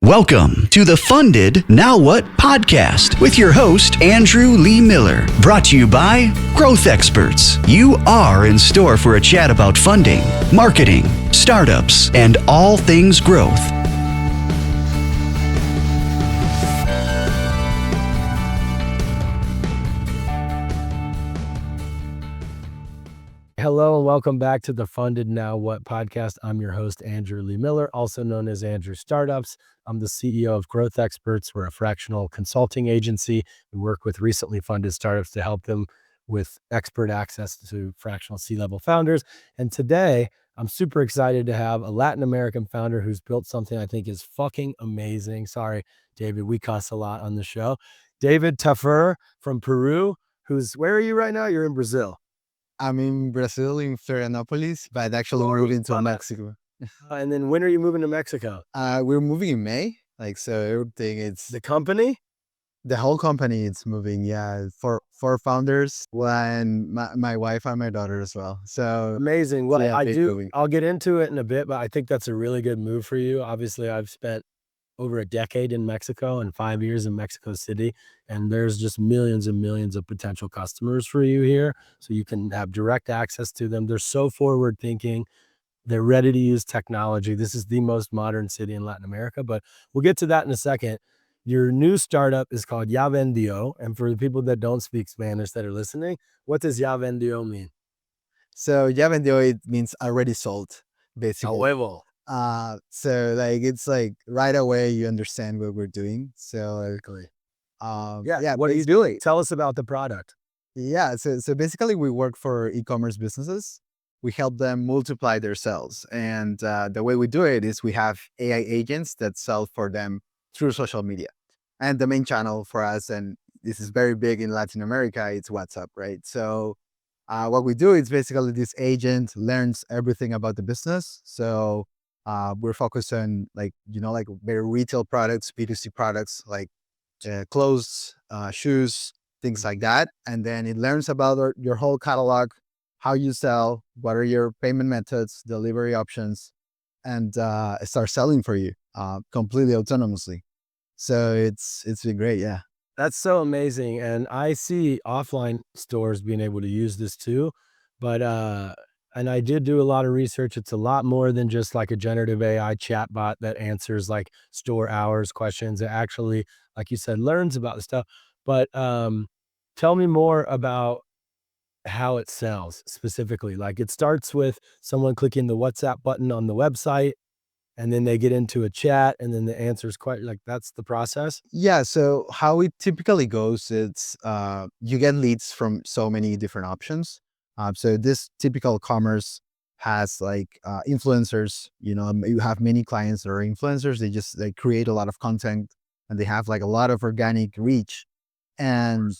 Welcome to the Funded Now What podcast with your host, Andrew Lee Miller. Brought to you by Growth Experts. You are in store for a chat about funding, marketing, startups, and all things growth. Hello and welcome back to the Funded Now What podcast. I'm your host, Andrew Lee Miller, also known as Andrew Startups. I'm the CEO of Growth Experts. We're a fractional consulting agency. We work with recently funded startups to help them with expert access to fractional C-level founders. And today, I'm super excited to have a Latin American founder who's built something I think is fucking amazing. Sorry, David, we cuss a lot on the show. David Tafur from Peru, where are you right now? You're in Brazil. I'm in Brazil, in Florianopolis, but actually we're moving to Mexico. And then when are you moving to Mexico? We're moving in May. So everything, it's The company? the whole company is moving. Yeah, four founders, and my wife and my daughter as well. So Amazing. Well, yeah, I'll get into it in a bit, but I think that's a really good move for you. Obviously, I've spent over a decade in Mexico and 5 years in Mexico City. And there's just millions and millions of potential customers for you here. So you can have direct access to them. They're so forward thinking. They're ready to use technology. This is the most modern city in Latin America, but we'll get to that in a second. Your new startup is called YaVendió. And for the people that don't speak Spanish that are listening, what does YaVendió mean? So YaVendió, it means already sold, basically. A huevo. So like it's like right away you understand what we're doing. So What are you doing? Tell us about the product. Yeah, so basically we work for e-commerce businesses. We help them multiply their sales. And the way we do it is we have AI agents that sell for them through social media. And the main channel for us, and this is very big in Latin America, it's WhatsApp, right? So what we do is basically this agent learns everything about the business. So we're focused on like very retail products, B2C products like clothes, shoes, things like that. And then it learns about your whole catalog, how you sell, what are your payment methods, delivery options, and it starts selling for you completely autonomously. So it's been great, yeah. That's so amazing. And I see offline stores being able to use this too. But and I did do a lot of research. It's a lot more than just like a generative AI chatbot that answers like store hours questions. It actually, like you said, learns about the stuff. But tell me more about how it sells specifically. Like it starts with someone clicking the WhatsApp button on the website, and then they get into a chat, and then the answer's quite like that's the process. Yeah, so how it typically goes, it's you get leads from so many different options. So this typical commerce has like influencers. You have many clients that are influencers. They create a lot of content, and they have like a lot of organic reach. And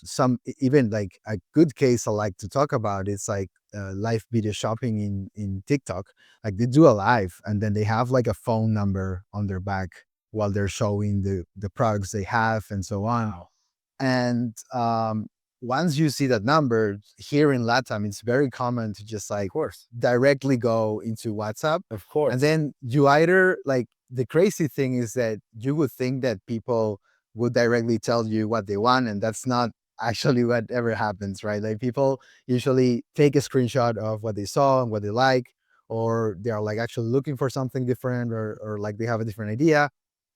even like a good case I like to talk about is like live video shopping in TikTok. Like they do a live, and then they have like a phone number on their back while they're showing the products they have and so on. Wow. And once you see that number here in LATAM, it's very common to just like Of course. directly go into WhatsApp. Of course. And then you either like the crazy thing is that you would think that people would directly tell you what they want, and that's not actually what ever happens, right? Like people usually take a screenshot of what they saw and what they like, or they are like actually looking for something different, or like they have a different idea.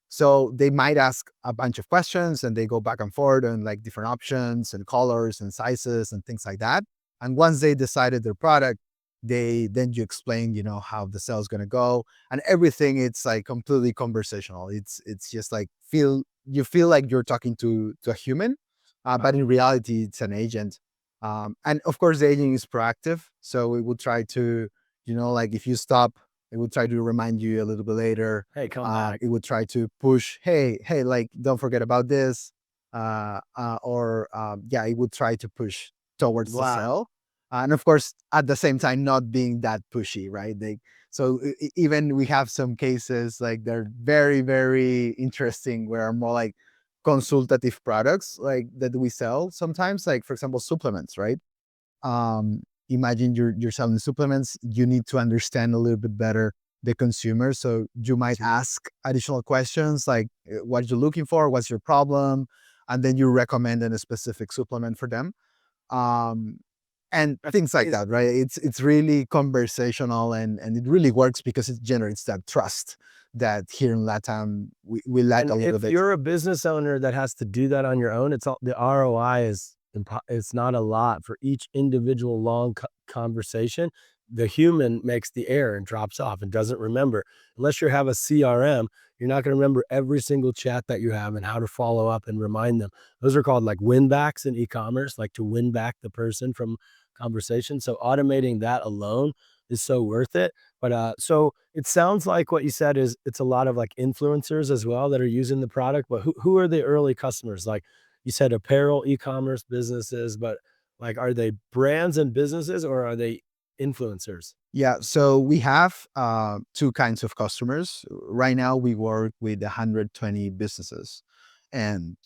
So they might ask a bunch of questions, and they go back and forth on like different options and colors and sizes and things like that. And once they decided their product, then you explain, how the sale is going to go, and everything. It's like completely conversational. It's just like you feel like you're talking to a human, but in reality, it's an agent. And of course, the agent is proactive. So it will try to, like if you stop, it will try to remind you a little bit later. Hey, come back. It would try to push, hey, like, don't forget about this. It would try to push towards the sale. And of course, at the same time, not being that pushy, right? So even we have some cases like they're very, very interesting where are more like consultative products like that we sell sometimes, like for example, supplements, right? Imagine you're selling supplements. You need to understand a little bit better the consumer. So you might ask additional questions like, what you're looking for, what's your problem, and then you recommend a specific supplement for them. Um, and things like that, right? It's really conversational, and it really works because it generates that trust that here in LATAM we lack And a little if bit. you're a business owner that has to do that on your own, the ROI is it's not a lot for each individual long conversation. The human makes the error and drops off and doesn't remember. Unless you have a CRM, you're not going to remember every single chat that you have and how to follow up and remind them. Those are called like win backs in e-commerce, like to win back the person from conversation. So automating that alone is so worth it. But so it sounds like what you said is it's a lot of like influencers as well that are using the product. But who are the early customers? Like you said, apparel, e-commerce businesses, but like are they brands and businesses or are they influencers? Yeah, so we have two kinds of customers. Right now, we work with 120 businesses. And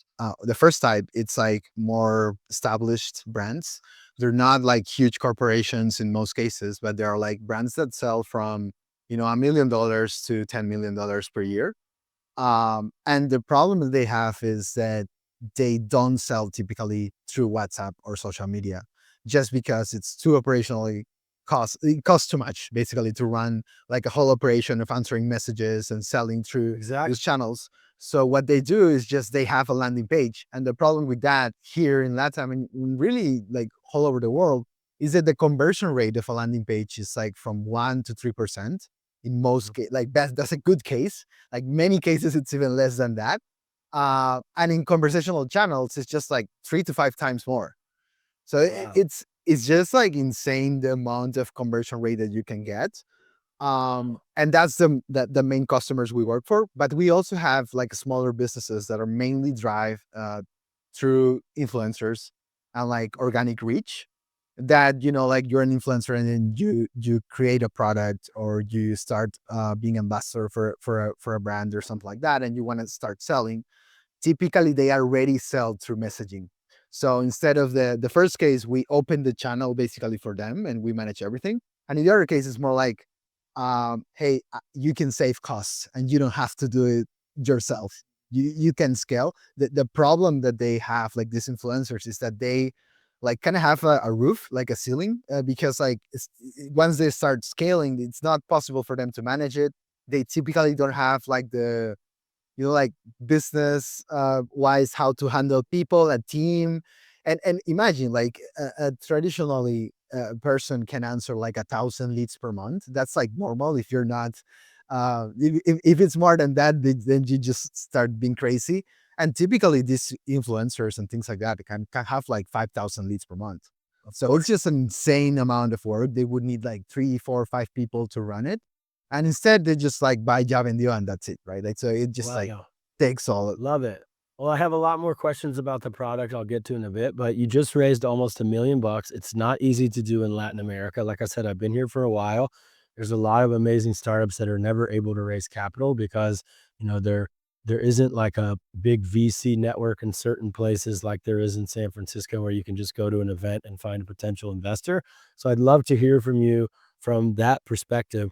the first type, it's like more established brands. They're not like huge corporations in most cases, but they are like brands that sell from, $1 million to $10 million per year. And the problem that they have is that they don't sell typically through WhatsApp or social media, just because it's too operationally it costs too much basically to run like a whole operation of answering messages and selling through Exactly. these channels. So what they do is just they have a landing page. And the problem with that here in LATAM and really like all over the world is that the conversion rate of a landing page is like from 1 to 3% in most cases. Like that's a good case. Like many cases, it's even less than that. And in conversational channels, it's just like 3 to 5 times more. So Wow. it's just like insane the amount of conversion rate that you can get. And that's the main customers we work for. But we also have like smaller businesses that are mainly drive through influencers and like organic reach. That like you're an influencer and then you create a product or you start being ambassador for a brand or something like that, and you want to start selling. Typically they already sell through messaging. So instead of the first case, we open the channel basically for them and we manage everything. And in the other case, it's more like, hey, you can save costs and you don't have to do it yourself. You can scale. The problem that they have, like these influencers, is that they like kind of have a roof, like a ceiling, because like once they start scaling, it's not possible for them to manage it. They typically don't have like the like business wise how to handle people, a team. And imagine like a traditionally person can answer like 1,000 leads per month. That's like normal. If you're not if it's more than that, then you just start being crazy. And typically these influencers and things like that can have like 5,000 leads per month. So it's just an insane amount of work. They would need like 3, 4, 5 people to run it. And instead they just like buy YaVendió and that's it, right? Like, so it just like Wow. takes all. Love it. Well, I have a lot more questions about the product I'll get to in a bit, but you just raised almost $1 million. It's not easy to do in Latin America. Like I said, I've been here for a while. There's a lot of amazing startups that are never able to raise capital because, there isn't like a big VC network in certain places like there is in San Francisco where you can just go to an event and find a potential investor. So I'd love to hear from you from that perspective.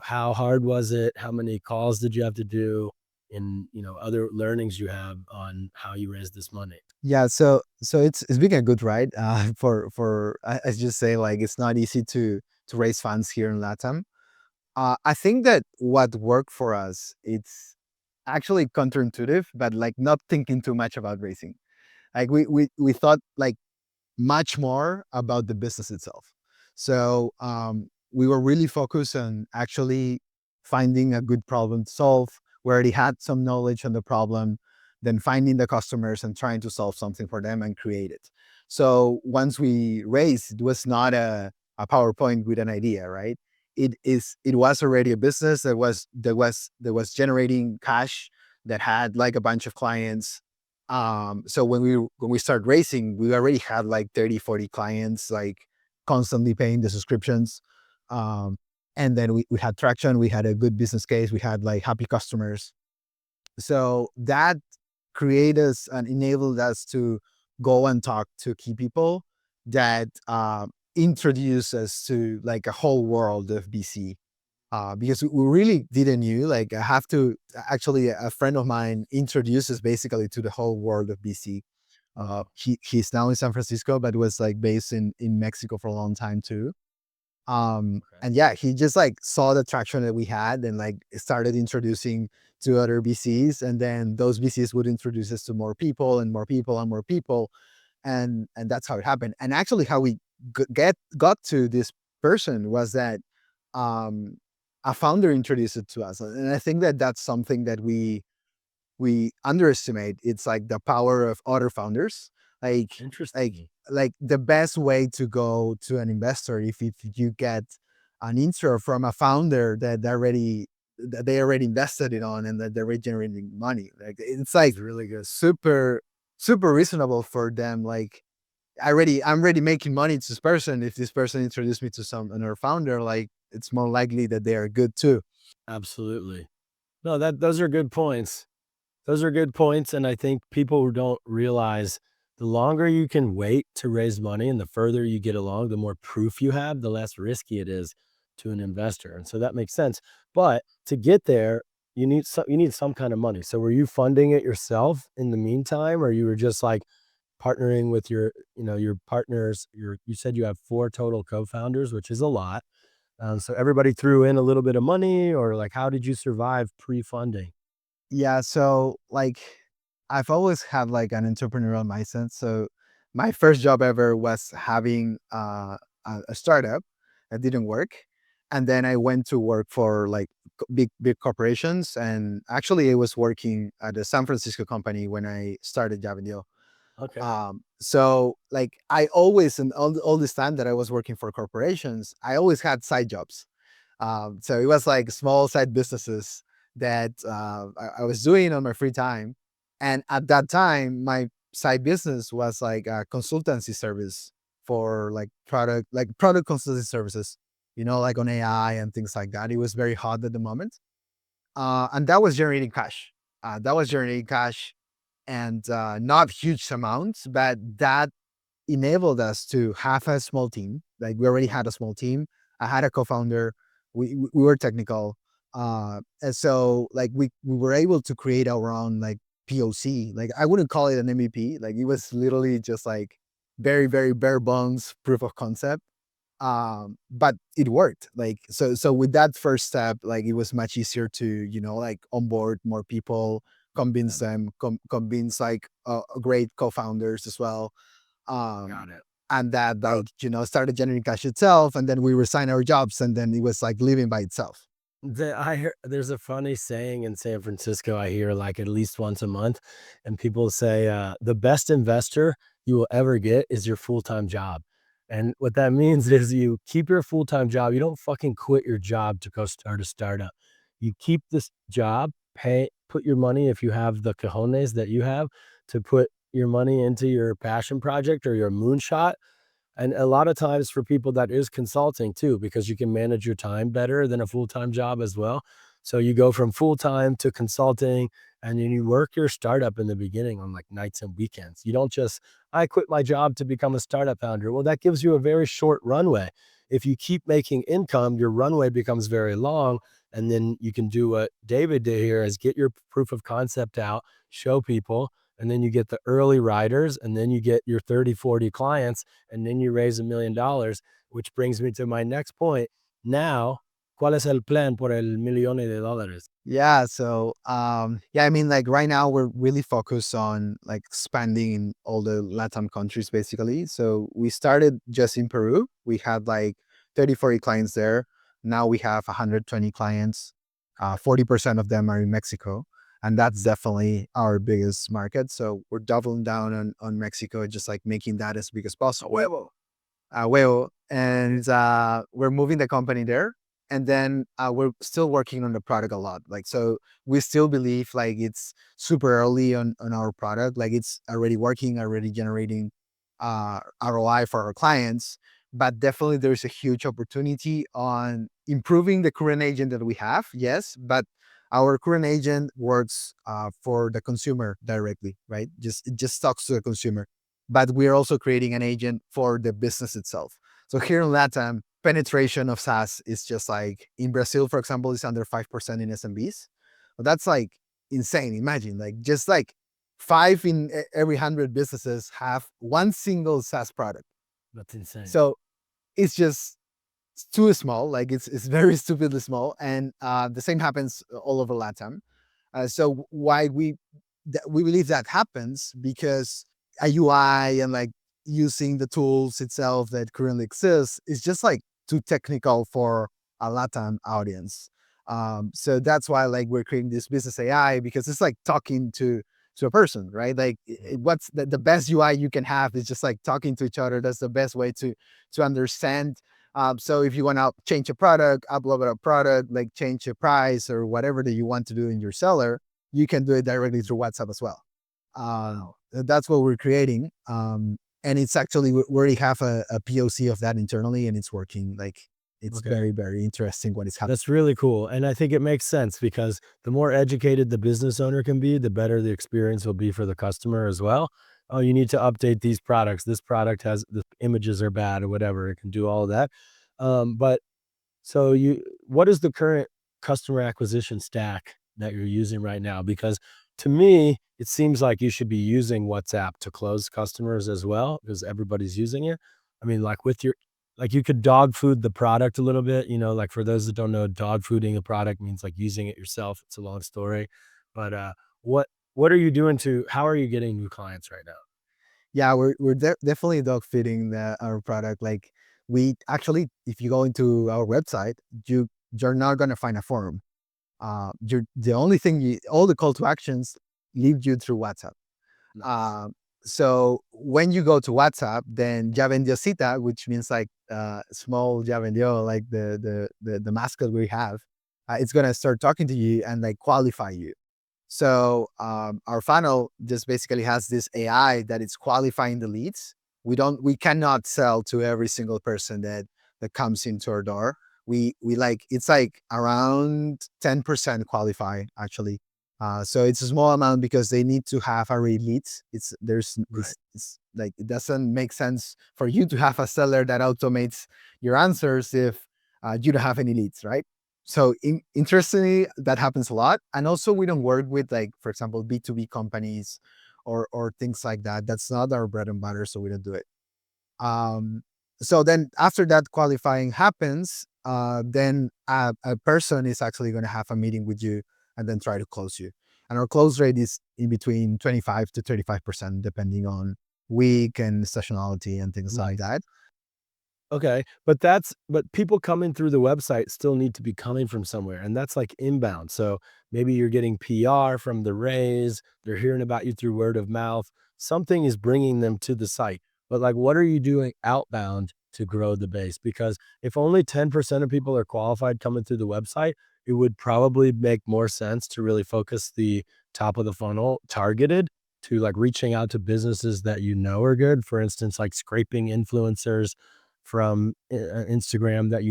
How hard was it? How many calls did you have to do? In other learnings you have on how you raise this money. Yeah, so it's been a good ride. For I just say like it's not easy to raise funds here in LATAM. I think that what worked for us, it's actually counterintuitive, but like not thinking too much about raising. Like we thought like much more about the business itself. So we were really focused on actually finding a good problem to solve. We already had some knowledge on the problem, then finding the customers and trying to solve something for them and create it. So once we raised, it was not a PowerPoint with an idea, right? It was already a business that was generating cash, that had like a bunch of clients. So when we started racing, we already had like 30, 40 clients, like constantly paying the subscriptions. Um, and then we had traction, we had a good business case, we had like happy customers. So that created us and enabled us to go and talk to key people that introduce us to like a whole world of BC. because we really didn't knew. Like I have to actually, a friend of mine introduces basically to the whole world of VC. He's now in San Francisco, but was like based in Mexico for a long time too. Okay. And yeah, he just like saw the traction that we had and like started introducing to other VCs, and then those VCs would introduce us to more people and more people and more people, and that's how it happened. And actually, how we got to this person was that um, a founder introduced it to us, and I think that that's something that we underestimate. It's like the power of other founders. Like like Interesting. like the best way to go to an investor, if you get an intro from a founder that they already invested it on and that they're already generating money. Like it's like It's really good. super reasonable for them. Like I'm already making money to this person. If this person introduced me to some another founder, like it's more likely that they are good too. Absolutely. No, those are good points. Those are good points, and I think people don't realize the longer you can wait to raise money and the further you get along, the more proof you have, the less risky it is to an investor, and so that makes sense. But to get there, you need some kind of money. So were you funding it yourself in the meantime, or you were just, like, partnering with your partners? You said you have 4 total co-founders, which is a lot. So everybody threw in a little bit of money, or, like, how did you survive pre-funding? Yeah, so like I've always had like an entrepreneurial mindset. So my first job ever was having a startup that didn't work, and then I went to work for like big corporations. And actually, I was working at a San Francisco company when I started YaVendió. Okay. So like I always, and all this time that I was working for corporations, I always had side jobs. So it was like small side businesses that I was doing on my free time. And at that time, my side business was like a consultancy service for like product consultancy services, like on AI and things like that. It was very hot at the moment. And that was generating cash. That was generating cash, and not huge amounts, but that enabled us to have a small team. Like we already had a small team. I had a co-founder. We were technical, and so like we were able to create our own like POC. Like I wouldn't call it an MVP. Like it was literally just like very bare bones proof of concept. But it worked. Like so with that first step, like it was much easier to like onboard more people, convince them, convince like great co-founders as well, um, Got it. and that like started generating cash itself, and then we resigned our jobs, and then it was like living by itself. I hear there's a funny saying in San Francisco I hear, like, at least once a month, and people say, "The best investor you will ever get is your full-time job." And what that means is you keep your full-time job, you don't fucking quit your job to go start a startup. You keep this job, put your money, if you have the cojones that you have, to put your money into your passion project or your moonshot. And a lot of times for people that is consulting too, because you can manage your time better than a full-time job as well. So you go from full-time to consulting, and then you work your startup in the beginning on like nights and weekends. You don't just, I quit my job to become a startup founder. Well, that gives you a very short runway. If you keep making income, your runway becomes very long. And then you can do what David did here, is get your proof of concept out, show people, and then you get the early riders, and then you get your 30, 40 clients, and then you raise $1 million, which brings me to my next point. Now, ¿cuál es el plan por el millón de dólares? Yeah, so yeah, I mean, like right now we're really focused on like expanding in all the LATAM countries basically. So we started just in Peru. We had like 30, 40 clients there. Now we have 120 clients. 40% of them are in Mexico. And that's definitely our biggest market. So we're doubling down on Mexico, just like making that as big as possible. Huevo. And we're moving the company there. And then we're still working on the product a lot. Like, so we still believe like it's super early on our product. Like it's already working, already generating ROI for our clients. But definitely there's a huge opportunity on improving the current agent that we have. Yes, but our current agent works for the consumer directly, right? It just talks to the consumer. But we're also creating an agent for the business itself. So here in LATAM, penetration of SaaS is just like in Brazil, for example, is under 5% in SMBs. But that's like insane. Imagine like just like 5 in every 100 businesses have one single SaaS product. That's insane. So it's just too small. Like it's very stupidly small. And the same happens all over LATAM. So why we believe that happens because a UI and like using the tools itself that currently exists is just like too technical for a LATAM audience. So that's why like we're creating this business AI, because it's like talking to a person, right? Like what's the best UI you can have is just like talking to each other. That's the best way to understand. So if you want to change a product, upload a product, like change a price or whatever that you want to do in your seller, you can do it directly through WhatsApp as well. That's what we're creating. And it's actually, we already have a POC of that internally, and it's working. Like it's very, very interesting what is happening. That's really cool. And I think it makes sense because the more educated the business owner can be, the better the experience will be for the customer as well. Oh, you need to update these products. This product has, the images are bad or whatever. It can do all of that. But so what is the current customer acquisition stack that you're using right now? Because to me, it seems like you should be using WhatsApp to close customers as well, because everybody's using it. I mean, like like you could dog food the product a little bit, like for those that don't know, dog fooding a product means like using it yourself. It's a long story, but what are you doing how are you getting new clients right now? Yeah, we're definitely dog feeding our product. Like we actually, if you go into our website, you're not gonna find a form. You're the only thing all the call to actions lead you through WhatsApp. Nice. So when you go to WhatsApp, then YaVendió cita, which means like small YaVendió, like the mascot we have, it's gonna start talking to you and like qualify you. So our funnel just basically has this AI that it's qualifying the leads. We cannot sell to every single person that comes into our door. We like, it's like around 10% qualify actually. So it's a small amount because they need to have already leads. It's like, it doesn't make sense for you to have a seller that automates your answers if you don't have any leads, right? So interestingly, that happens a lot. And also we don't work with like, for example, B2B companies or things like that. That's not our bread and butter, so we don't do it. So then after that qualifying happens, then a person is actually going to have a meeting with you and then try to close you. And our close rate is in between 25 to 35%, depending on week and seasonality and things like that. Okay, but people coming through the website still need to be coming from somewhere, and that's like inbound. So maybe you're getting PR from the raise, they're hearing about you through word of mouth. Something is bringing them to the site. But like, what are you doing outbound to grow the base? Because if only 10% of people are qualified coming through the website, it would probably make more sense to really focus the top of the funnel targeted to like reaching out to businesses that are good. For instance, like scraping influencers from Instagram that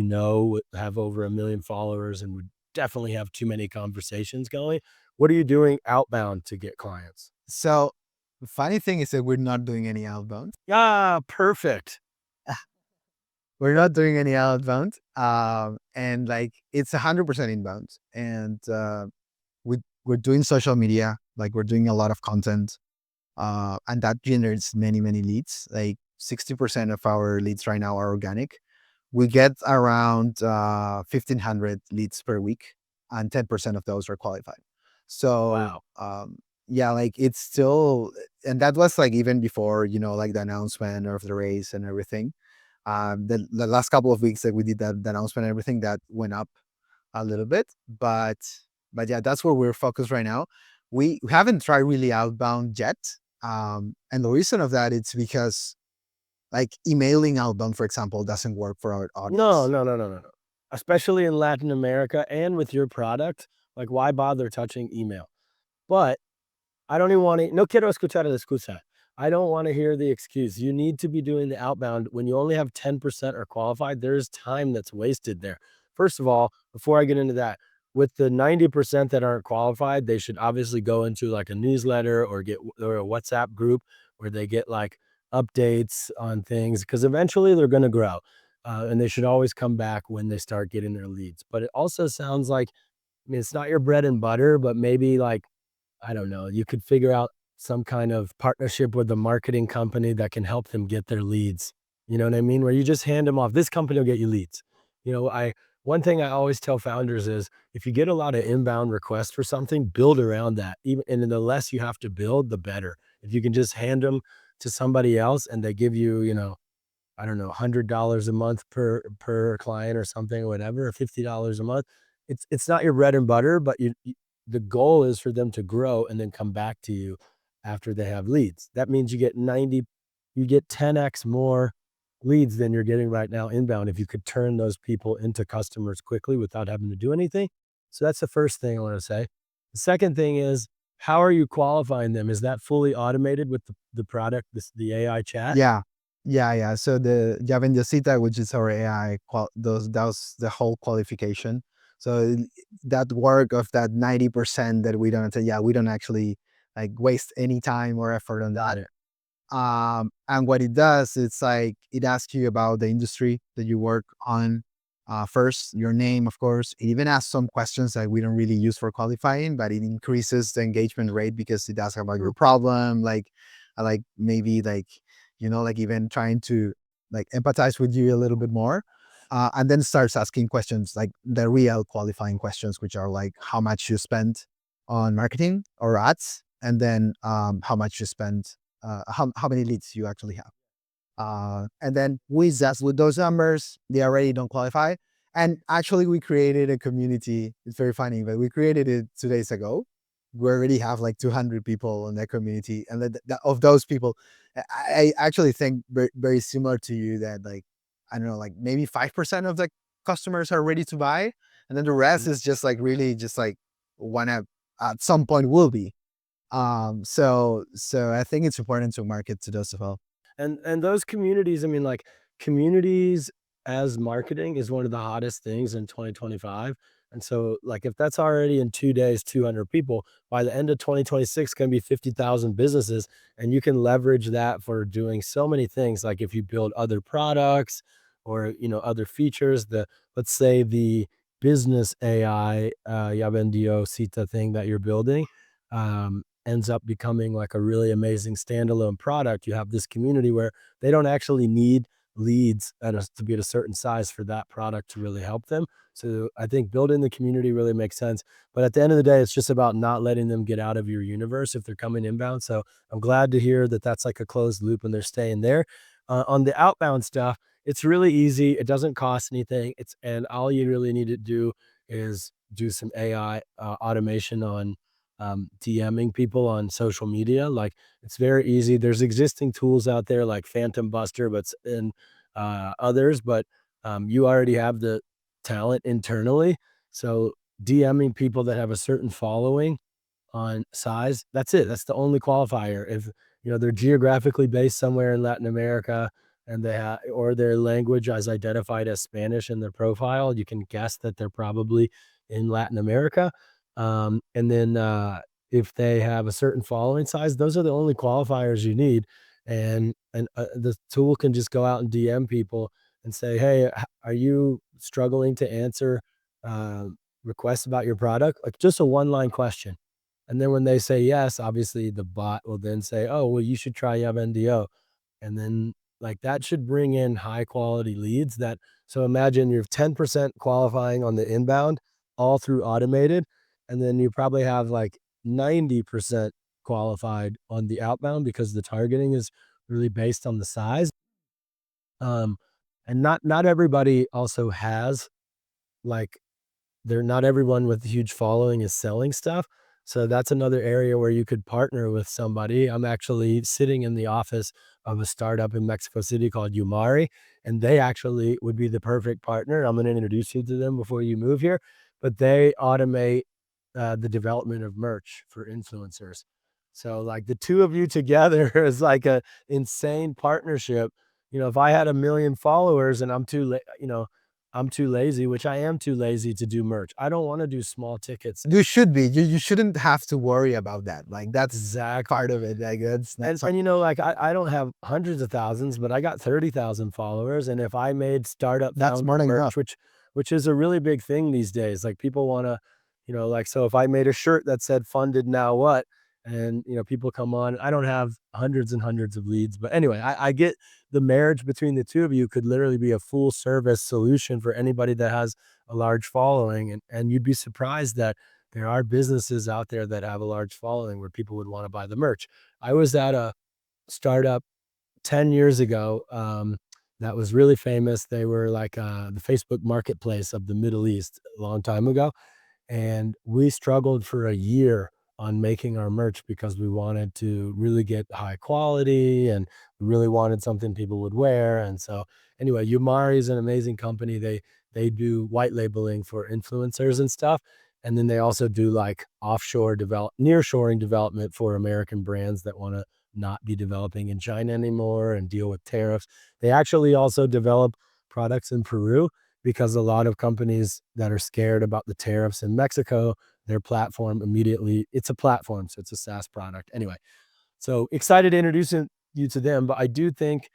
have over 1 million followers and would definitely have too many conversations going. What are you doing outbound to get clients? So the funny thing is that we're not doing any outbound. Ah, perfect. We're not doing any outbound. And like it's 100% inbound. And we're doing social media, like we're doing a lot of content. And that generates many, many leads. Like 60% of our leads right now are organic. We get around 1,500 leads per week, and 10% of those are qualified. So, Wow. yeah, like it's still, and that was like even before, like the announcement of the race and everything. The last couple of weeks that we did the announcement and everything, that went up a little bit, but yeah, that's where we're focused right now. We haven't tried really outbound yet. And the reason of that, it's because like emailing outbound, for example, doesn't work for our No, audience. no, no, no, no, no. Especially in Latin America and with your product, like why bother touching email? But I don't even want to, no quiero escuchar la excusa. I don't want to hear the excuse. You need to be doing the outbound. When you only have 10% are qualified, there's time that's wasted there. First of all, before I get into that, with the 90% that aren't qualified, they should obviously go into like a newsletter or a WhatsApp group where they get like updates on things, because eventually they're going to grow. and they should always come back when they start getting their leads. But it also sounds like, I mean, it's not your bread and butter, but maybe like, I don't know, you could figure out some kind of partnership with a marketing company that can help them get their leads. You know what I mean? Where you just hand them off. This company will get you leads. You know, one thing I always tell founders is if you get a lot of inbound requests for something, build around that. Even and then the less you have to build, the better. If you can just hand them to somebody else and they give you, you know, I don't know, $100 a month per client or something or whatever, or $50 a month. It's not your bread and butter, but the goal is for them to grow and then come back to you after they have leads. That means you get 10x more leads than you're getting right now inbound if you could turn those people into customers quickly without having to do anything. So that's the first thing I want to say. The second thing is, how are you qualifying them? Is that fully automated with the product, the AI chat? Yeah. Yeah. So the YaVendió, which is our AI, that was the whole qualification. So that work of that 90% that we don't say, yeah, we don't actually like waste any time or effort on Got that. it. And what it does, it's like it asks you about the industry that you work on. First, your name, of course. It even asks some questions that we don't really use for qualifying, but it increases the engagement rate because it asks about your problem, like maybe like like even trying to like empathize with you a little bit more. And then starts asking questions like the real qualifying questions, which are like how much you spent on marketing or ads, and then how much you spent how many leads you actually have. And then with those numbers, they already don't qualify. And actually, we created a community. It's very funny, but we created it 2 days ago. We already have like 200 people in that community. And of those people, I actually think very similar to you that like, I don't know, like maybe 5% of the customers are ready to buy. And then the rest is just like really just like wanna at some point will be. So I think it's important to market to those as well. And those communities, I mean, like, communities as marketing is one of the hottest things in 2025, and so, like, if that's already in 2 days, 200 people, by the end of 2026, gonna be 50,000 businesses, and you can leverage that for doing so many things, like, if you build other products or, you know, other features, let's say the business AI, YaVendió Cita thing that you're building, ends up becoming like a really amazing standalone product. You have this community where they don't actually need leads to be at a certain size for that product to really help them. So I think building the community really makes sense. But at the end of the day, it's just about not letting them get out of your universe if they're coming inbound. So I'm glad to hear that that's like a closed loop and they're staying there. On the outbound stuff, it's really easy. It doesn't cost anything. And all you really need to do is do some AI automation on DMing people on social media. Like, it's very easy. There's existing tools out there like Phantom Buster, and others, but you already have the talent internally. So DMing people that have a certain following on size, that's it. That's the only qualifier. If you know they're geographically based somewhere in Latin America and or their language is identified as Spanish in their profile, you can guess that they're probably in Latin America. And then if they have a certain following size, those are the only qualifiers you need. And the tool can just go out and DM people and say, "Hey, are you struggling to answer uh, requests about your product?" Like just a one-line question. And then when they say yes, obviously the bot will then say, "Oh, well, you should try YaVendió." And then like that should bring in high quality leads so imagine you're 10% qualifying on the inbound, all through automated, and then you probably have like 90% qualified on the outbound because the targeting is really based on the size. Um, and not everybody also has like not everyone with a huge following is selling stuff. So that's another area where you could partner with somebody. I'm actually sitting in the office of a startup in Mexico City called Umari, and they actually would be the perfect partner. I'm going to introduce you to them before you move here, but they automate the development of merch for influencers. So like the two of you together is like a insane partnership. You know, if I had 1 million followers and I'm too late, you know, I'm too lazy, which I am too lazy to do merch. I don't want to do small tickets. You should be. You shouldn't have to worry about that. Like that's Exactly. part of it. Like that's not And like I don't have hundreds of thousands, but I got 30,000 followers. And if I made startup that's found more than enough. merch, which is a really big thing these days, like people want to, like, so if I made a shirt that said funded now what, and people come on, I don't have hundreds and hundreds of leads, but anyway, I get the marriage between the two of you could literally be a full service solution for anybody that has a large following. And you'd be surprised that there are businesses out there that have a large following where people would want to buy the merch. I was at a startup 10 years ago that was really famous. They were like the Facebook marketplace of the Middle East a long time ago. And we struggled for a year on making our merch because we wanted to really get high quality and we really wanted something people would wear. And so anyway, Umari is an amazing company. They do white labeling for influencers and stuff. And then they also do like nearshoring development for American brands that want to not be developing in China anymore and deal with tariffs. They actually also develop products in Peru because a lot of companies that are scared about the tariffs in Mexico, their platform it's a platform, so it's a SaaS product. Anyway, so excited to introduce you to them, but I do think,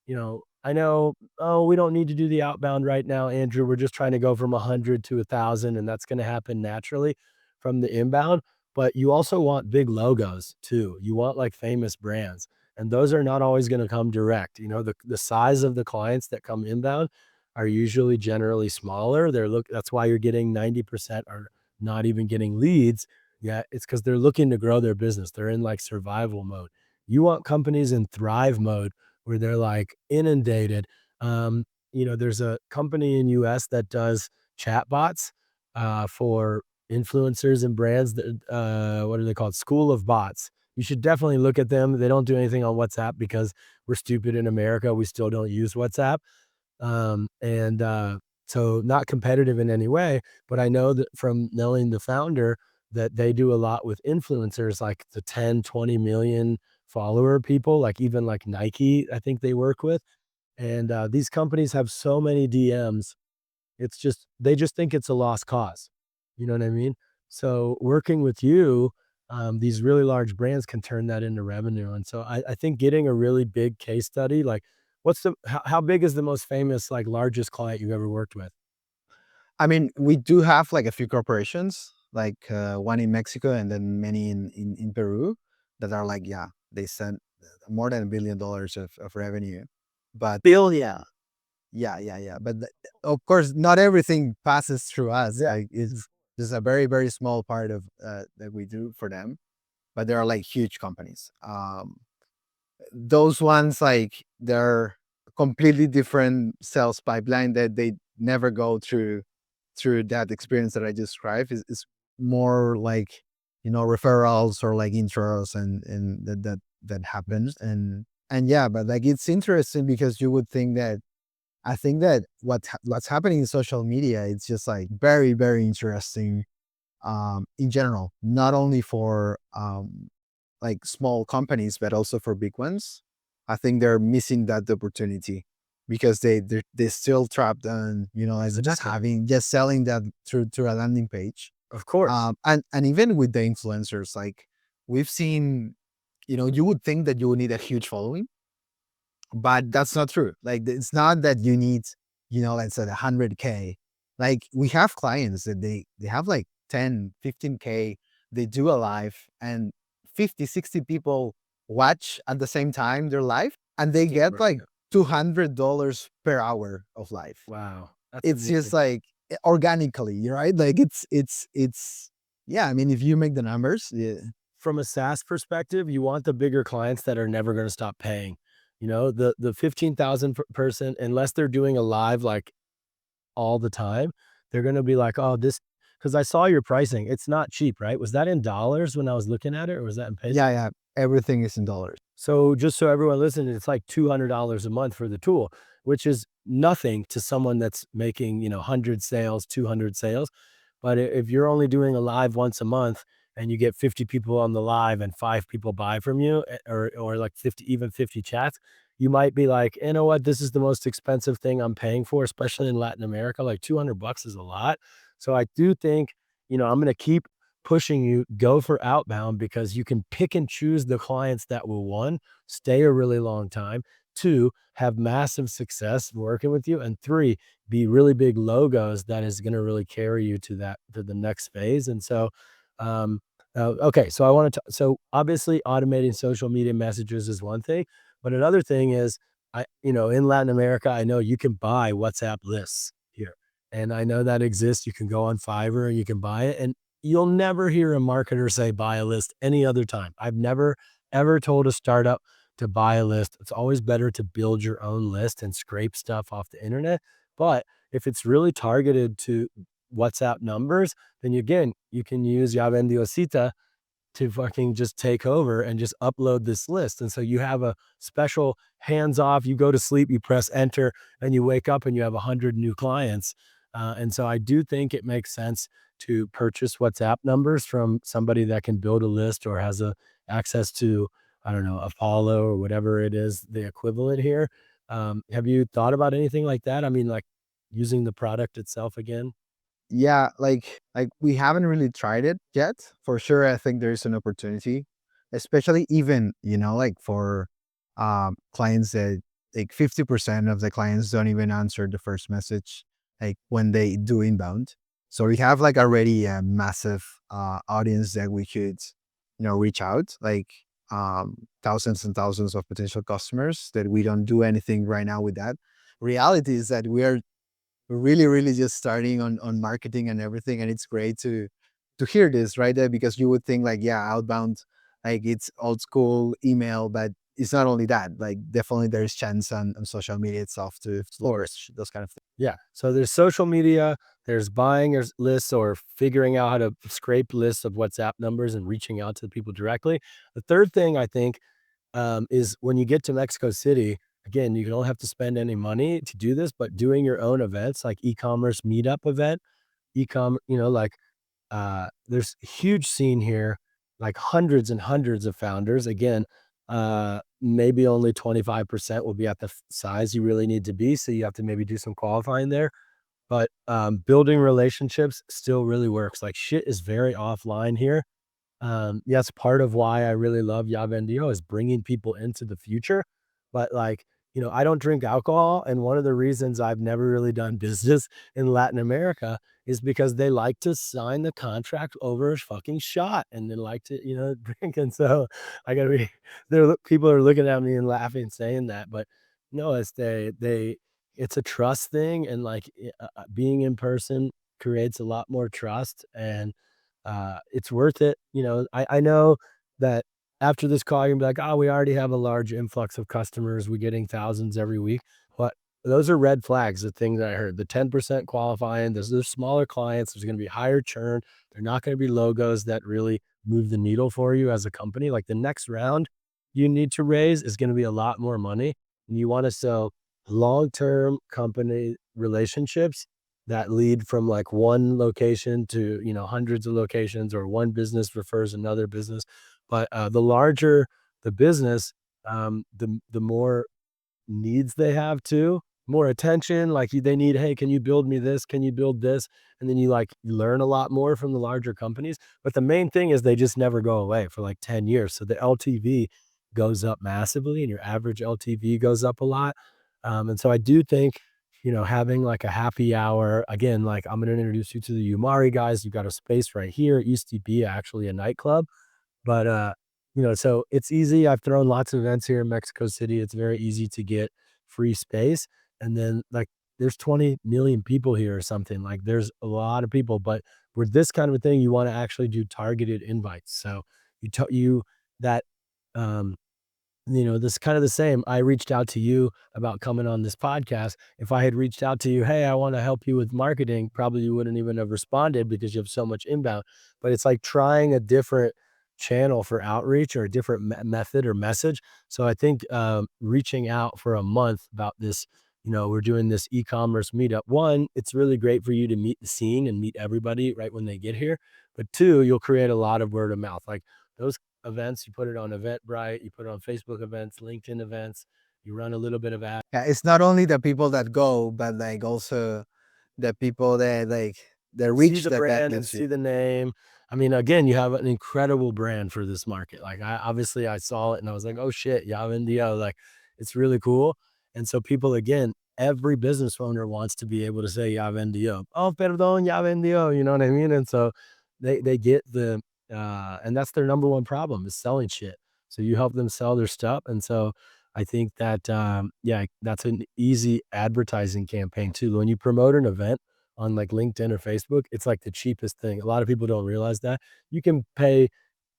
I know, oh, we don't need to do the outbound right now, Andrew. We're just trying to go from 100 to 1,000, and that's going to happen naturally from the inbound. But you also want big logos too. You want like famous brands, and those are not always going to come direct. The size of the clients that come inbound are usually generally smaller. That's why you're getting 90% are not even getting leads. Yeah, it's because they're looking to grow their business. They're in like survival mode. You want companies in thrive mode where they're like inundated. There's a company in US that does chatbots for influencers and brands that what are they called? School of Bots. You should definitely look at them. They don't do anything on WhatsApp because we're stupid in America. We still don't use WhatsApp. And so not competitive in any way, but I know that from knowing the founder that they do a lot with influencers, like the 10, 20 million follower people, like even like Nike, I think they work with. And these companies have so many DMs. They just think it's a lost cause. You know what I mean? So working with you, these really large brands can turn that into revenue. And so I think getting a really big case study, like how big is the most famous, like largest client you've ever worked with? I mean, we do have like a few corporations, like one in Mexico and then many in Peru that are like, yeah, they sent more than $1 billion of revenue. But Billion. yeah. But of course, not everything passes through us. Yeah. Like it's just a very, very small part of that we do for them. But they are like huge companies. Those ones, like they're completely different sales pipeline that they never go through that experience that I described. Is more like referrals or like intros and that happens and yeah, but like it's interesting because you would think that I think that what's happening in social media, it's just like very, very interesting in general, not only for like small companies, but also for big ones. I think they're missing that opportunity because they're still trapped on, as Exactly. just selling that through a landing page. Of course. And even with the influencers, like we've seen, you would think that you would need a huge following, but that's not true. Like it's not that you need, let's say 100K. Like we have clients that they have like 10, 15K. They do a live and 50, 60 people watch at the same time their live and they get like $200 per hour of live. Wow. That's It's just amazing. like organically, right? Like it's yeah. I mean, if you make the numbers, yeah. From a SaaS perspective, you want the bigger clients that are never going to stop paying. The 15,000 person, unless they're doing a live like all the time, they're going to be like, oh, this, because I saw your pricing. It's not cheap, right? Was that in dollars when I was looking at it, or was that in pesos? Yeah. Everything is in dollars. So just so everyone listening, it's like $200 a month for the tool, which is nothing to someone that's making, 100 sales, 200 sales. But if you're only doing a live once a month and you get 50 people on the live and 5 people buy from you or like 50, even 50 chats, you might be like, you know what, this is the most expensive thing I'm paying for, especially in Latin America. Like $200 is a lot. So I do think, I'm going to keep pushing you, go for outbound because you can pick and choose the clients that will, one, stay a really long time, two, have massive success working with you, and three, be really big logos that is going to really carry you to the next phase. And so, okay, so I want to, so obviously automating social media messages is one thing, but another thing is in Latin America, I know you can buy WhatsApp lists here. And I know that exists. You can go on Fiverr and you can buy it. And you'll never hear a marketer say buy a list any other time. I've never ever told a startup to buy a list. It's always better to build your own list and scrape stuff off the internet. But if it's really targeted to WhatsApp numbers, then again, you can use YaVendió to fucking just take over and just upload this list. And so you have a special hands off, you go to sleep, you press enter, and you wake up and you have 100 new clients. And so I do think it makes sense to purchase WhatsApp numbers from somebody that can build a list or has access to, I don't know, Apollo or whatever it is, the equivalent here. Have you thought about anything like that? I mean, like using the product itself again? Yeah, like we haven't really tried it yet. For sure, I think there's an opportunity, especially even, like for clients that like 50% of the clients don't even answer the first message, like when they do inbound. So we have like already a massive audience that we could, reach out, like thousands and thousands of potential customers that we don't do anything right now with that. Reality is that we are really, really just starting on marketing and everything, and it's great to hear this, right? Because you would think like, yeah, outbound, like it's old school email, but it's not only that. Like definitely there's chance on social media itself to flourish, those kind of things. Yeah. So there's social media, there's buying lists or figuring out how to scrape lists of WhatsApp numbers and reaching out to the people directly. The third thing I think is when you get to Mexico City, again, you don't have to spend any money to do this, but doing your own events like e-commerce meetup event, like there's a huge scene here, like hundreds and hundreds of founders. Again, maybe only 25% will be at the size you really need to be. So you have to maybe do some qualifying there. But building relationships still really works. Like shit is very offline here. That's part of why I really love YaVendió is bringing people into the future. But like, I don't drink alcohol. And one of the reasons I've never really done business in Latin America is because they like to sign the contract over a fucking shot and they like to, drink. And so I gotta be people are looking at me and laughing saying that, but no, it's a trust thing. And like being in person creates a lot more trust and it's worth it. I know that after this call, you're gonna be like, oh, we already have a large influx of customers. We're getting thousands every week. But those are red flags, the things I heard. The 10% qualifying, there's smaller clients, there's gonna be higher churn. They're not gonna be logos that really move the needle for you as a company. Like the next round you need to raise is gonna be a lot more money. And you want to sell long-term company relationships that lead from like one location to, hundreds of locations or one business refers another business. But the larger the business, the more needs they have too, more attention. Like they need, hey, can you build me this? Can you build this? And then you like learn a lot more from the larger companies. But the main thing is they just never go away for like 10 years. So the LTV goes up massively and your average LTV goes up a lot. And so I do think, having like a happy hour, again, like I'm going to introduce you to the Umari guys. You've got a space right here. It used to be actually a nightclub. But, so it's easy. I've thrown lots of events here in Mexico City. It's very easy to get free space. And then like there's 20 million people here or something. Like there's a lot of people, but with this kind of a thing, you want to actually do targeted invites. So that, um, this is kind of the same. I reached out to you about coming on this podcast. If I had reached out to you, hey, I want to help you with marketing, probably you wouldn't even have responded because you have so much inbound. But it's like trying a different channel for outreach or a different method or message. So I think reaching out for a month about this, we're doing this e-commerce meetup. One, it's really great for you to meet the scene and meet everybody right when they get here. But two, you'll create a lot of word of mouth. Like those events, you put it on Eventbrite, you put it on Facebook events, LinkedIn events, You run a little bit of ad. Yeah, it's not only the people that go, but like also the people that like the See reach the that brand and gets see you. the name. I mean, again, you have an incredible brand for this market. Like I saw it and I was like, oh shit, YaVendió, like it's really cool. And so people, again, every business owner wants to be able to say YaVendió. Oh, perdón, YaVendió, you know what I mean? And so they get the and that's their number one problem is selling shit. So you help them sell their stuff. And so I think that yeah, that's an easy advertising campaign too. When you promote an event on like LinkedIn or Facebook, it's like the cheapest thing. A lot of people don't realize that. You can pay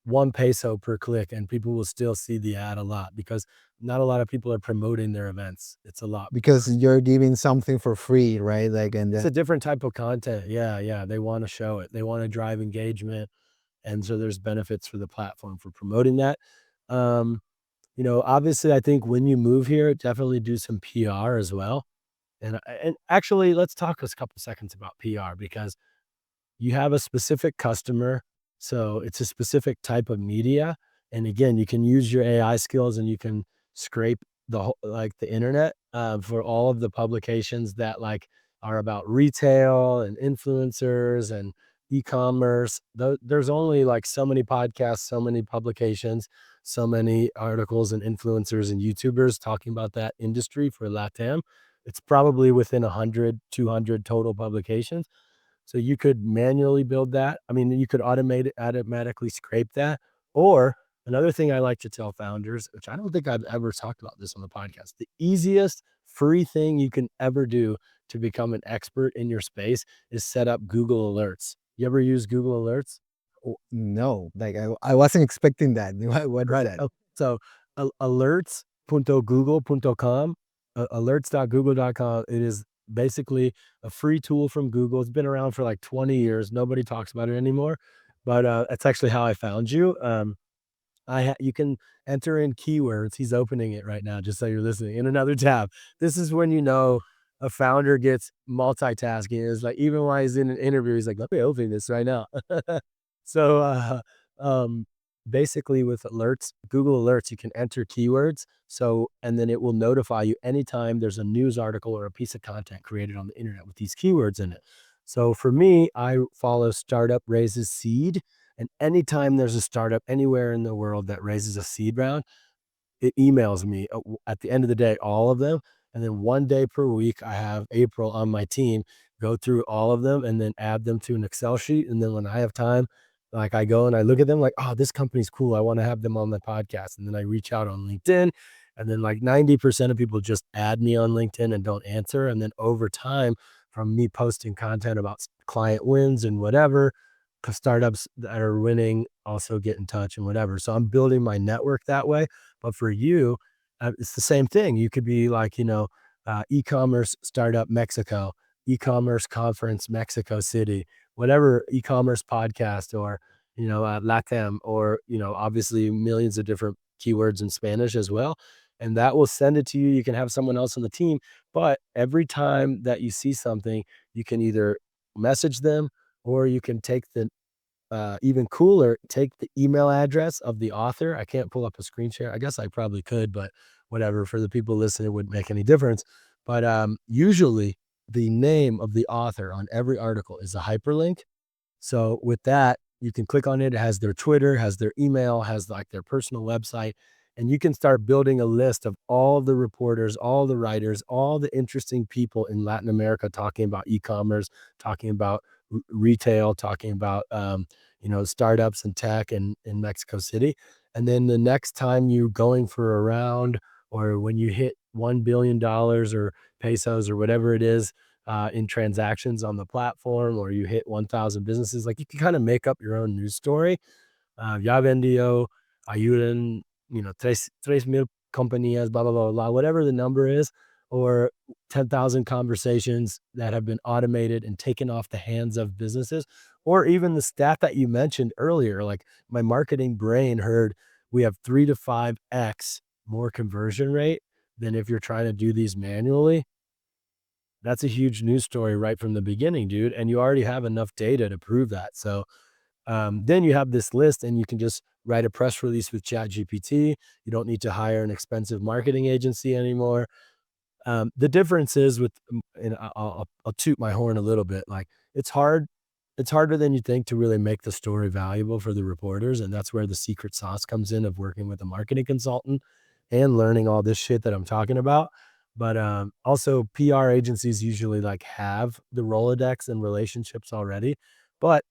1 peso per click and people will still see the ad a lot because not a lot of people are promoting their events. It's a lot Because more. you're giving something for free, right? Like, and It's a different type of content. Yeah, yeah. They want to show it. They want to drive engagement. And so there's benefits for the platform for promoting that. Um, obviously I think when you move here, definitely do some PR as well. And actually let's talk a couple seconds about PR because you have a specific customer, so it's a specific type of media, and again, you can use your AI skills and you can scrape the whole like, the internet, for all of the publications that, like, are about retail and influencers and e-commerce. There's only, like, so many podcasts, so many publications, so many articles and influencers and YouTubers talking about that industry for LATAM. It's probably within 100, 200 total publications. So you could manually build that. I mean, you could automatically scrape that. Or another thing I like to tell founders, which I don't think I've ever talked about this on the podcast, the easiest free thing you can ever do to become an expert in your space is set up Google Alerts. You ever use Google Alerts? no, like I wasn't expecting that. What is Right. that? Oh, so alerts.google.com, alerts.google.com. It is basically a free tool from Google. It's been around for like 20 years. Nobody talks about it anymore, but that's actually how I found you. You can enter in keywords. He's opening it right now, just so you're listening. In another tab. This is when you know a founder gets multitasking. It's like even while he's in an interview, he's like, "Let me open this right now." So, um, basically, with alerts, Google Alerts, you can enter keywords. So, and then it will notify you anytime there's a news article or a piece of content created on the internet with these keywords in it. So, for me, I follow Startup Raises Seed. And anytime there's a startup anywhere in the world that raises a seed round, it emails me at the end of the day, all of them. And then 1 day per week, I have April on my team go through all of them and then add them to an Excel sheet. And then when I have time, like I go and I look at them like, oh, this company's cool. I want to have them on my podcast. And then I reach out on LinkedIn. And then like 90% of people just add me on LinkedIn and don't answer. And then over time, from me posting content about client wins and whatever, startups that are winning also get in touch and whatever. So I'm building my network that way. But for you, it's the same thing. You could be like, e-commerce startup Mexico, e-commerce conference Mexico City, whatever e-commerce podcast or, LATAM or, obviously millions of different keywords in Spanish as well. And that will send it to you. You can have someone else on the team. But every time that you see something, you can either message them or you can take the even cooler, take the email address of the author. I can't pull up a screen share. I guess I probably could, but whatever. For the people listening, it wouldn't make any difference. But usually, the name of the author on every article is a hyperlink. So with that, you can click on it. It has their Twitter, has their email, has like their personal website, and you can start building a list of all the reporters, all the writers, all the interesting people in Latin America talking about e-commerce, talking about retail, talking about startups and tech in Mexico City. And then the next time you're going for a round, or when you hit $1 billion or pesos or whatever it is, in transactions on the platform, or you hit 1,000 businesses, like you can kind of make up your own news story. YaVendió, ayudan, 3,000 compañías, blah, blah, blah, blah, whatever the number is, or 10,000 conversations that have been automated and taken off the hands of businesses, or even the stat that you mentioned earlier, like my marketing brain heard we have 3 to 5x more conversion rate than if you're trying to do these manually. That's a huge news story right from the beginning, dude. And you already have enough data to prove that. So then you have this list and you can just write a press release with ChatGPT. You don't need to hire an expensive marketing agency anymore. The difference is with, and I'll toot my horn a little bit. Like it's hard, it's harder than you think to really make the story valuable for the reporters, and that's where the secret sauce comes in of working with a marketing consultant and learning all this shit that I'm talking about. But also, PR agencies usually like have the Rolodex and relationships already. But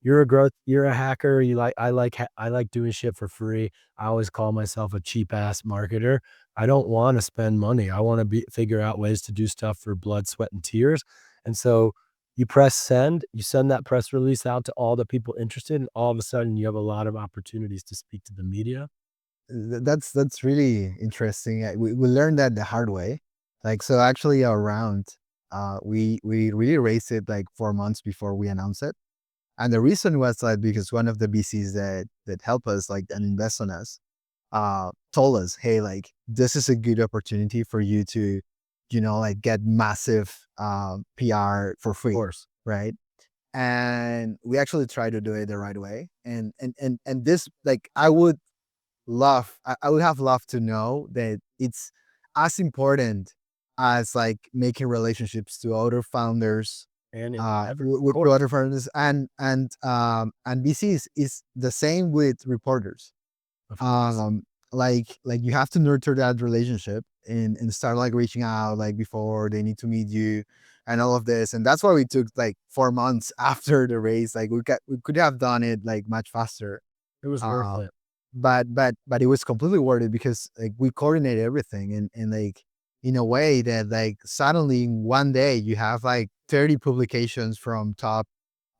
you're a hacker. I like doing shit for free. I always call myself a cheap ass marketer. I don't want to spend money. I want to figure out ways to do stuff for blood, sweat, and tears. And so you press send, you send that press release out to all the people interested, and all of a sudden you have a lot of opportunities to speak to the media. That's really interesting. We learned that the hard way. Like, so actually our round, we really raised it like 4 months before we announced it. And the reason was like because one of the VCs that help us like and invest on us, told us, hey, like this is a good opportunity for you to, like get massive PR for Of free, course. right? And we actually try to do it the right way. And this, like, I would have loved to know that it's as important as like making relationships to other founders, And of with course. other founders and VCs is the same with reporters. Of course. Um, like you have to nurture that relationship and start like reaching out like before they need to meet you and all of this. And that's why we took like 4 months after the race. Like we could have done it like much faster. It was worth Uh, it. but it was completely worth it because like we coordinated everything and like in a way that like suddenly in one day you have like 30 publications from top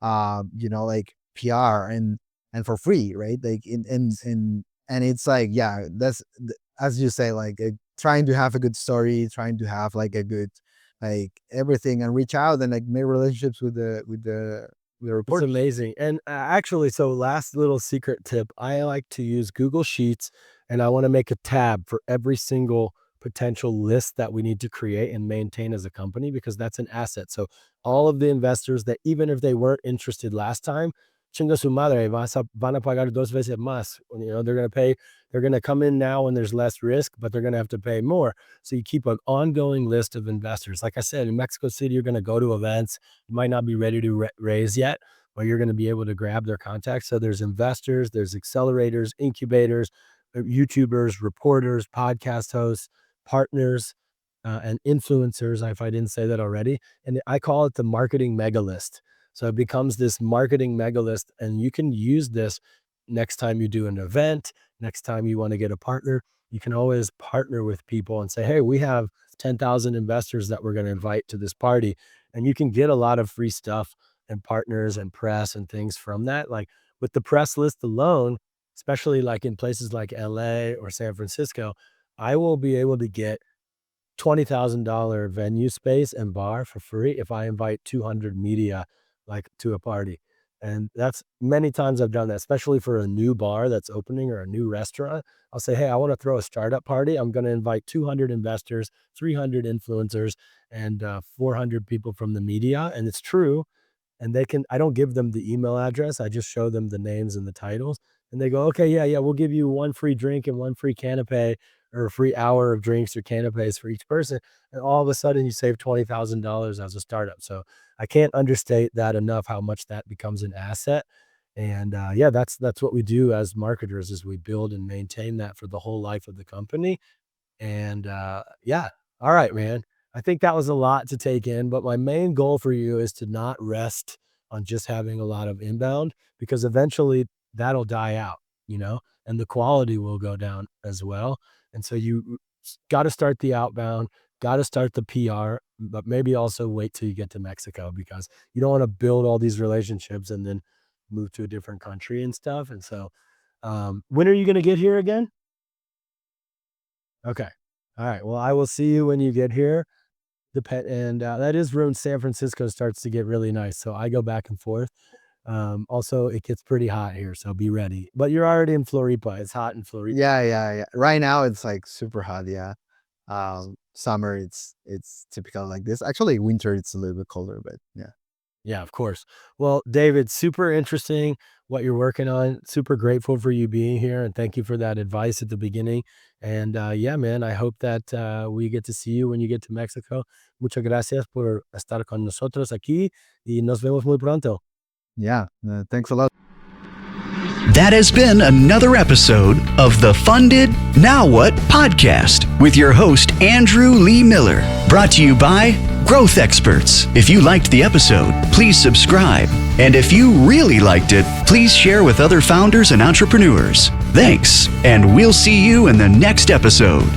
like PR and for free, right? Like and it's like, yeah, as you say, like trying to have a good story, trying to have like a good like everything and reach out and like make relationships with the It's reporters. amazing. And actually, so last little secret tip, I like to use Google Sheets and I want to make a tab for every single potential list that we need to create and maintain as a company because that's an asset. So all of the investors that even if they weren't interested last time, chinga su madre, van a pagar dos veces más. They're going to pay, they're going to come in now when there's less risk, but they're going to have to pay more. So you keep an ongoing list of investors. Like I said, in Mexico City, you're going to go to events. You might not be ready to raise yet, where you're going to be able to grab their contacts. So there's investors, there's accelerators, incubators, YouTubers, reporters, podcast hosts, partners, and influencers, if I didn't say that already. And I call it the marketing mega list. So it becomes this marketing mega list, and you can use this next time you do an event, next time you want to get a partner. You can always partner with people and say, hey, we have 10,000 investors that we're going to invite to this party. And you can get a lot of free stuff and partners and press and things from that. Like with the press list alone, especially like in places like LA or San Francisco, I will be able to get $20,000 venue space and bar for free if I invite 200 media like to a party. And that's many times I've done that, especially for a new bar that's opening or a new restaurant. I'll say, hey, I want to throw a startup party. I'm going to invite 200 investors, 300 influencers, and 400 people from the media. And it's true, and I don't give them the email address. I just show them the names and the titles. And they go, okay, yeah, we'll give you one free drink and one free canapé or a free hour of drinks or canapés for each person. And all of a sudden you save $20,000 as a startup. So I can't understate that enough, how much that becomes an asset. And yeah, that's what we do as marketers is we build and maintain that for the whole life of the company. And yeah, all right, man. I think that was a lot to take in, but my main goal for you is to not rest on just having a lot of inbound because eventually that'll die out, and the quality will go down as well. And so you got to start the outbound, got to start the PR, but maybe also wait till you get to Mexico because you don't want to build all these relationships and then move to a different country and stuff. And so, when are you going to get here again? Okay. All right. Well, I will see you when you get here. And that is when San Francisco starts to get really nice. So I go back and forth. Also, it gets pretty hot here, so be ready. But you're already in Floripa. It's hot in Floripa. Yeah. Right now it's like super hot. Yeah. Summer it's typical like this. Actually, winter it's a little bit colder, but yeah. Yeah, of course. Well, David, super interesting what you're working on. Super grateful for you being here, and thank you for that advice at the beginning. And yeah, man, I hope that we get to see you when you get to Mexico. Muchas gracias por estar con nosotros aquí y nos vemos muy pronto. Yeah, thanks a lot. That has been another episode of the Funded Now What podcast with your host, Andrew Lee Miller, brought to you by Growth Experts. If you liked the episode, please subscribe. And if you really liked it, please share with other founders and entrepreneurs. Thanks, and we'll see you in the next episode.